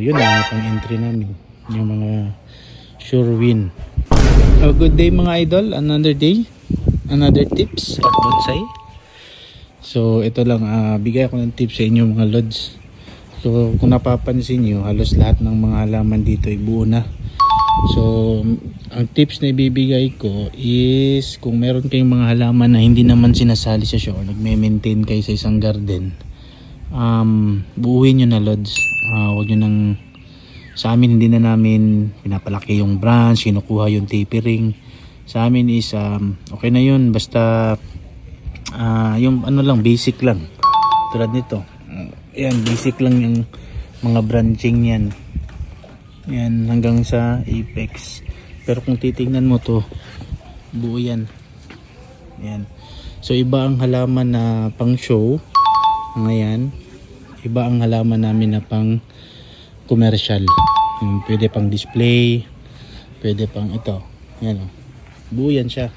yun ang pang entry namin, yung mga sure win. Good day mga idol, another day, another tips at bonsai. So ito lang, bigay ako ng tips sa inyo mga lods. So kung napapansin nyo, halos lahat ng mga halaman dito ay buo na. So ang tips na ibibigay ko is kung meron kayong mga halaman na hindi naman sinasali sa show, nagme-maintain kayo sa isang garden, buuin nyo na lods. Huwag nyo nang, sa amin hindi na namin pinapalaki yung branch, kinukuha yung tapering. Sa amin is okay na yun, basta yung ano lang, basic lang. Tulad nito, yan, basic lang yung mga branching yan. Yan, hanggang sa apex. Pero kung titignan mo to, buo yan. Yan. So iba ang halaman na pang show ngayon, iba ang halaman namin na pang commercial. Pwede pang display, pwede pang ito. Yan, buo yan siya.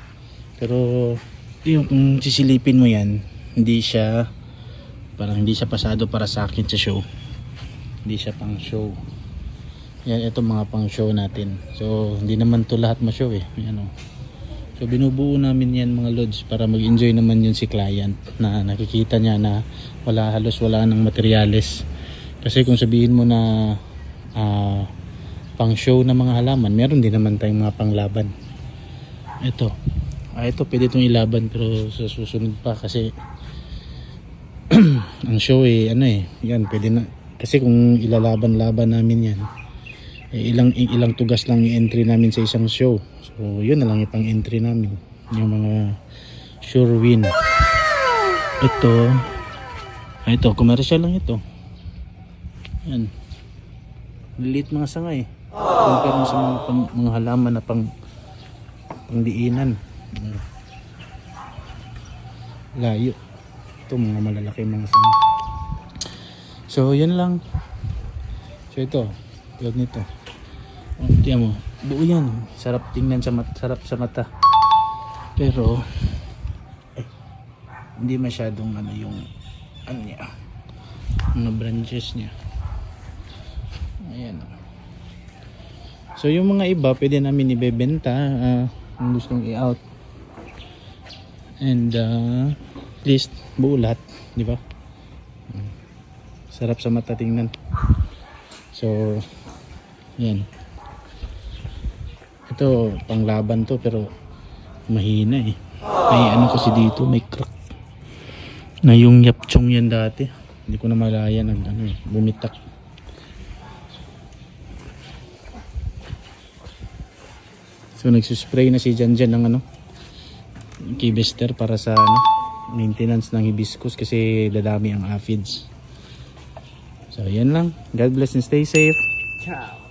Pero yung kung sisilipin mo yan, hindi siya, parang hindi siya pasado para sa akin sa show. Hindi siya pang show. Yan, ito mga pang show natin. So hindi naman to lahat ma-show eh. Yan, so binubuo namin yan mga lods para mag-enjoy naman yun si client, na nakikita niya na halos wala ng materyales. Kasi kung sabihin mo na pang show na mga halaman, meron din naman tayong mga panglaban. Ito pwede itong ilaban, pero sa susunod pa kasi ang show yan pwede na, kasi kung ilalaban-laban namin yan, ilang tugas lang yung entry namin sa isang show. So yun na lang yung pang entry namin, yung mga sure win. Ito commercial lang ito. Yan, lilit mga sanga eh, compare mo sa mga halaman na pangdiinan. Layo. Ito mga malalaki mga sanga. So yan lang. So ito, tulad nito, tiyan mo, buo yan, sarap tingnan, sarap sa mata, pero hindi masyadong yung niya, mga branches niya. Ayan. So yung mga iba pwede namin ibebenta kung gustong i-out, and at least buo lahat, di ba? Sarap sa mata tingnan. So yan, ito panglaban to, pero mahina eh. May ano kasi dito, may crack na yung yapchong yan dati, hindi ko na malaya bumitak. So nagsuspray na si Janjan ng Kibester para sa maintenance ng hibiscus, kasi dadami ang aphids. So yan lang, God bless and stay safe. Ciao.